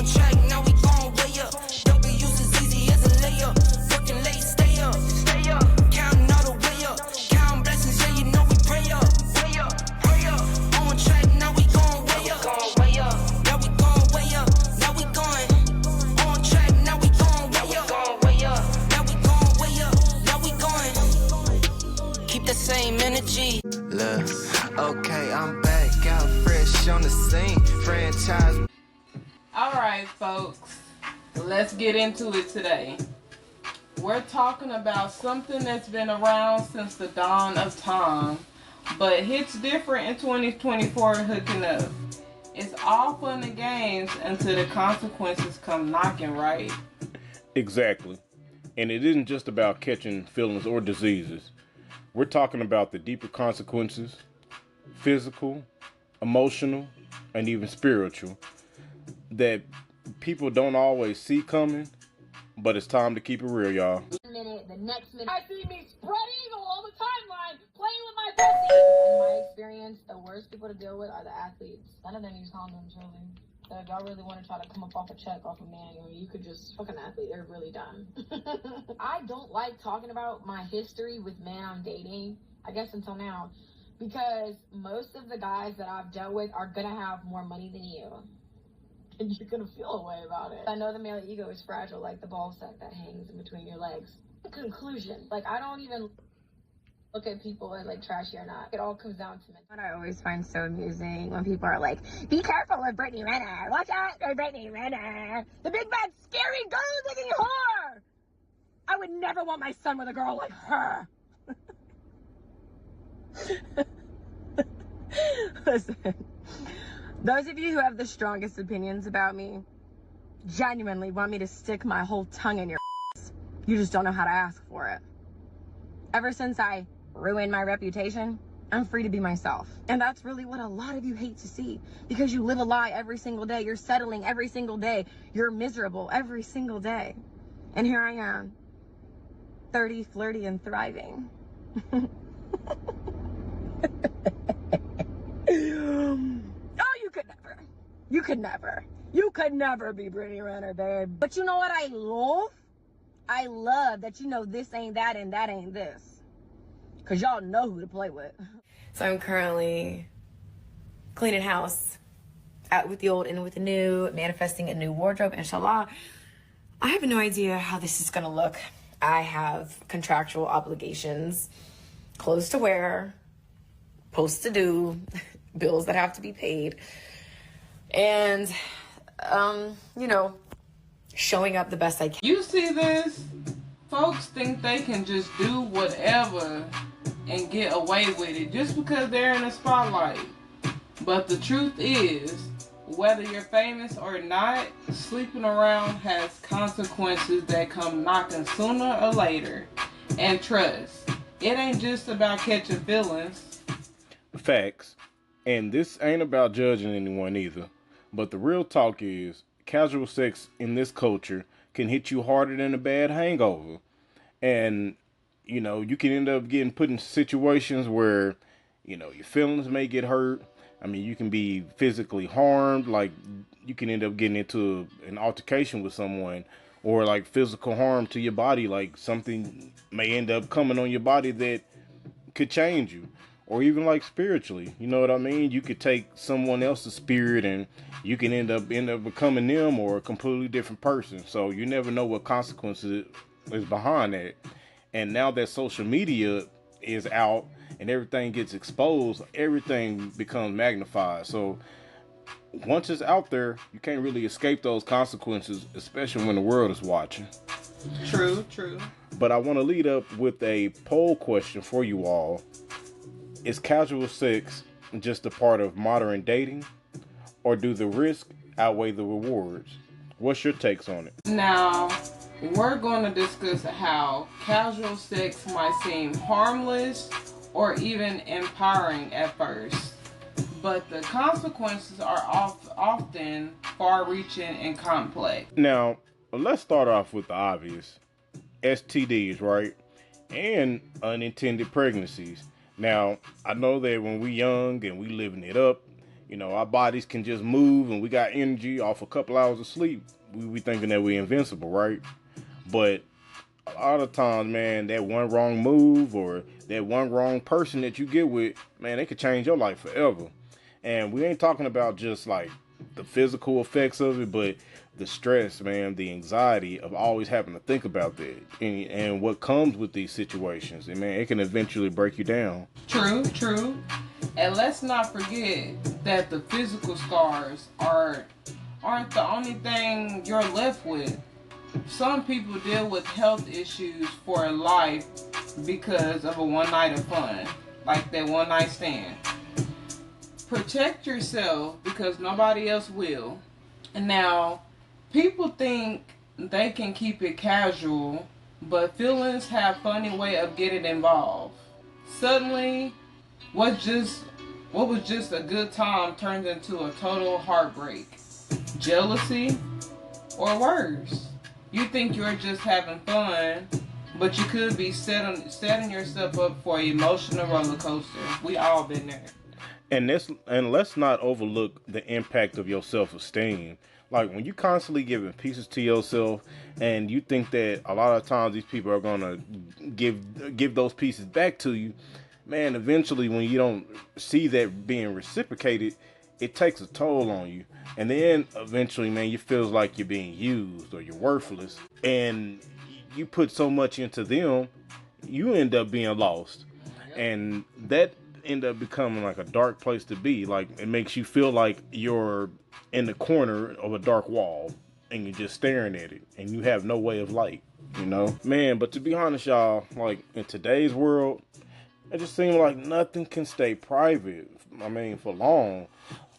On track, now we going way up. Don't be used as easy as a layup. Working late, stay up. Counting all the way up. Counting blessings, yeah, you know we pray up. Pray up. On track, now we going way up. Now we going way up. Now we going. On track, now we going way up. Now we going way up. Now we going. Keep the same energy. Look, okay, I'm back out fresh on the scene. Franchise. Alright folks, let's get into it today. We're talking about something that's been around since the dawn of time, but hits different in 2024 hooking up. It's all fun and games until the consequences come knocking, right? Exactly. And it isn't just about catching feelings or diseases. We're talking about the deeper consequences, physical, emotional, and even spiritual, that people don't always see coming, but it's time to keep it real, y'all. The next minute, I see me spread eagle on the timeline, playing with my pussy. In my experience, the worst people to deal with are the athletes. None of them use condoms, really. So if y'all really want to try to come up off a check off a man, you could just fuck an athlete. They're really dumb. I don't like talking about my history with men I'm dating, I guess until now, because most of the guys that I've dealt with are gonna have more money than you. And you're gonna feel a way about it. I know the male ego is fragile, like the ball sack that hangs in between your legs. Conclusion, like I don't even look at people as like trashy or not. It all comes down to me. What I always find so amusing when people are like, be careful of Brittany Renner. Watch out for Brittany Renner. The big bad scary girl-looking whore. I would never want my son with a girl like her. Listen, those of you who have the strongest opinions about me genuinely want me to stick my whole tongue in your ass. You just don't know how to ask for it. Ever since I ruined my reputation, I'm free to be myself. And that's really what a lot of you hate to see, because you live a lie every single day. You're settling every single day. You're miserable every single day. And here I am, 30, flirty, and thriving. Oh, you could never. You could never. You could never be Brittany Renner, babe. But you know what I love? I love that you know this ain't that and that ain't this. Because y'all know who to play with. So I'm currently cleaning house, out with the old, in with the new, manifesting a new wardrobe, inshallah. I have no idea how this is going to look. I have contractual obligations, clothes to wear, posts to do, bills that have to be paid, and, you know, showing up the best I can. You see this? Folks think they can just do whatever and get away with it just because they're in the spotlight. But the truth is, whether you're famous or not, sleeping around has consequences that come knocking sooner or later. And trust, it ain't just about catching feelings. Facts. And this ain't about judging anyone either. But the real talk is, casual sex in this culture can hit you harder than a bad hangover. And, you know, you can end up getting put in situations where, you know, your feelings may get hurt. I mean, you can be physically harmed. Like, you can end up getting into an altercation with someone, or like physical harm to your body. Like, something may end up coming on your body that could change you. Or even like spiritually, you know what I mean? You could take someone else's spirit and you can end up becoming them or a completely different person. So you never know what consequences is behind that. And now that social media is out and everything gets exposed, everything becomes magnified. So once it's out there, you can't really escape those consequences, especially when the world is watching. True, true. But I want to lead up with a poll question for you all. Is casual sex just a part of modern dating, or do the risks outweigh the rewards? What's your takes on it? Now, we're going to discuss how casual sex might seem harmless or even empowering at first, but the consequences are often far-reaching and complex. Now, let's start off with the obvious. STDs, right? And unintended pregnancies. Now, I know that when we young and we living it up, You know, our bodies can just move and we got energy off a couple hours of sleep. We thinking that we're invincible, right? But a lot of times, man, that one wrong move or that one wrong person that you get with, man, they could change your life forever. And we ain't talking about just like the physical effects of it, but the stress, man, the anxiety of always having to think about that and what comes with these situations. And man, it can eventually break you down. True, true. And let's not forget that the physical scars aren't the only thing you're left with. Some people deal with health issues for life because of a one night of fun, like that one night stand. Protect yourself because nobody else will. And now, people think they can keep it casual, but feelings have funny way of getting involved. Suddenly, what was just a good time turns into a total heartbreak, jealousy, or worse. You think you're just having fun, but you could be setting yourself up for an emotional roller coaster. We all been there. And let's not overlook the impact of your self-esteem. Like when you constantly giving pieces to yourself, and you think that a lot of times these people are gonna give those pieces back to you, man. Eventually, when you don't see that being reciprocated, it takes a toll on you. And then eventually, man, you feel like you're being used or you're worthless, and you put so much into them, you end up being lost, and that end up becoming like a dark place to be. Like it makes you feel like you're in the corner of a dark wall and you're just staring at it and you have no way of light, you know, man. But to be honest, y'all, like in today's world, it just seems like nothing can stay private. I mean, for long.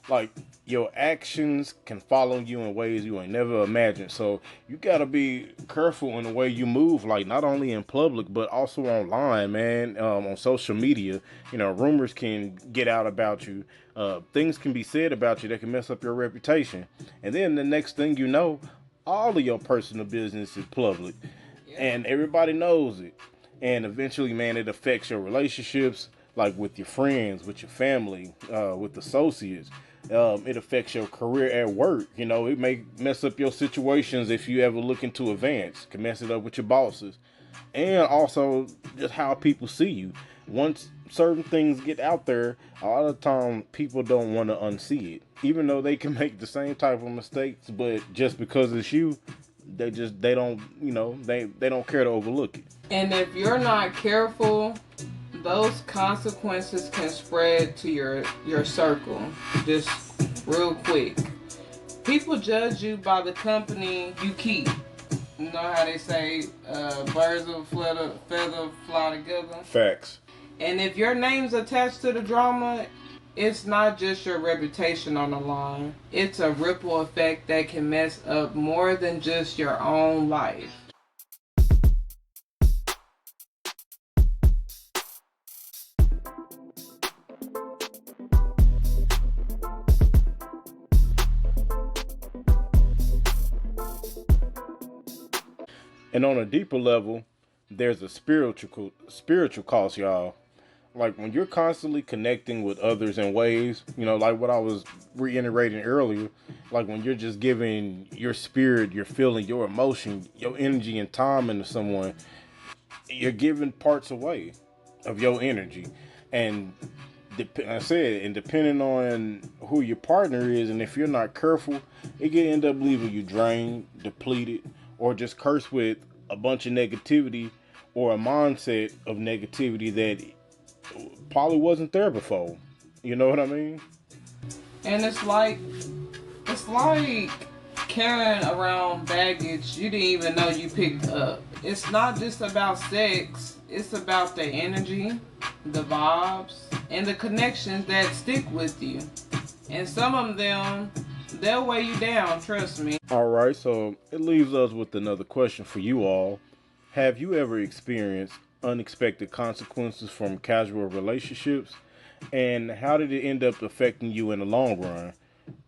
Like your actions can follow you in ways you ain't never imagined. So you gotta be careful in the way you move, like not only in public but also online, man. On social media, you know, rumors can get out about you. Things can be said about you that can mess up your reputation. And then the next thing you know, all of your personal business is public, and everybody knows it. And eventually, man, it affects your relationships, like with your friends, with your family, with associates. It affects your career at work. You know, it may mess up your situations if you ever look into advance. It can mess it up with your bosses. And also just how people see you. Once certain things get out there, a lot of the time people don't want to unsee it. Even though they can make the same type of mistakes, but just because it's you, they don't, you know, they don't care to overlook it. And if you're not careful, those consequences can spread to your circle just real quick. People judge you by the company you keep. You know how they say birds of a feather fly together? Facts. And if your name's attached to the drama, it's not just your reputation on the line. It's a ripple effect that can mess up more than just your own life. And on a deeper level, there's a spiritual cost, y'all. Like when you're constantly connecting with others in ways, you know, like what I was reiterating earlier, like when you're just giving your spirit, your feeling, your emotion, your energy and time into someone, you're giving parts away of your energy. And I said, and depending on who your partner is, and if you're not careful, it can end up leaving you drained, depleted, or just cursed with a bunch of negativity or a mindset of negativity that probably wasn't there before. You know what I mean? And it's like carrying around baggage you didn't even know you picked up. It's not just about sex, it's about the energy, the vibes, and the connections that stick with you. And some of them, they'll weigh you down, trust me. Alright, so it leaves us with another question for you all. Have you ever experienced unexpected consequences from casual relationships? And how did it end up affecting you in the long run?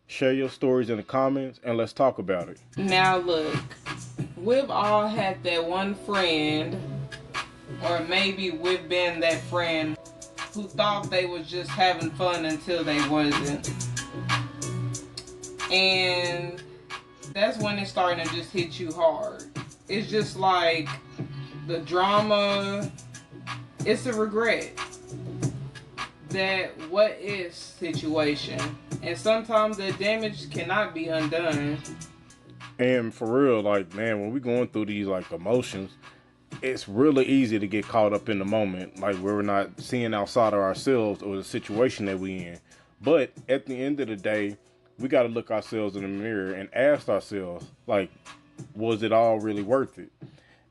Share your stories in the comments and let's talk about it. Now look, we've all had that one friend, or maybe we've been that friend who thought they was just having fun until they wasn't. And that's when it's starting to just hit you hard. It's just like the drama, it's a regret. That what if situation. And sometimes the damage cannot be undone. And for real, like, man, when we going through these like emotions, it's really easy to get caught up in the moment, like where we're not seeing outside of ourselves or the situation that we in. But at the end of the day, we got to look ourselves in the mirror and ask ourselves, like, was it all really worth it?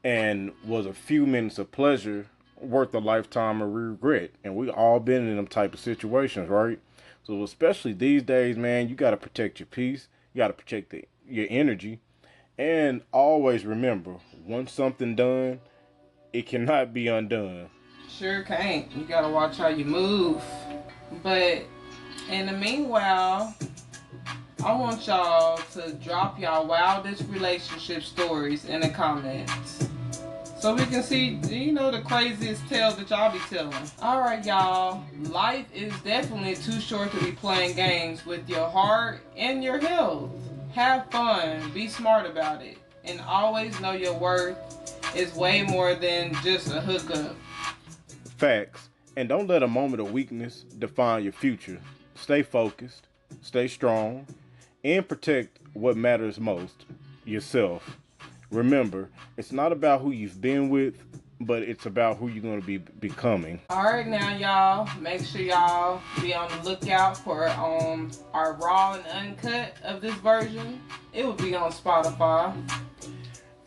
And was a few minutes of pleasure worth a lifetime of regret? And we all been in them type of situations, right? So especially these days, man, you got to protect your peace. You got to protect your energy. And always remember, once something done, it cannot be undone. Sure can't. You got to watch how you move. But in the meanwhile, I want y'all to drop y'all wildest relationship stories in the comments. So we can see, the craziest tales that y'all be telling. Alright, y'all. Life is definitely too short to be playing games with your heart and your health. Have fun. Be smart about it. And always know your worth is way more than just a hookup. Facts. And don't let a moment of weakness define your future. Stay focused. Stay strong. And protect what matters most, yourself. Remember, it's not about who you've been with, but it's about who you're going to be becoming. Alright now, y'all. Make sure y'all be on the lookout for our raw and uncut of this version. It will be on Spotify.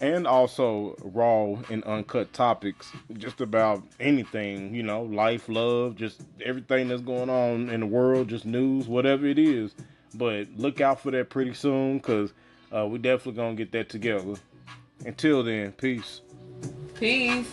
And also raw and uncut topics, just about anything, life, love, just everything that's going on in the world, just news, whatever it is. But look out for that pretty soon, because we definitely going to get that together. Until then, peace. Peace.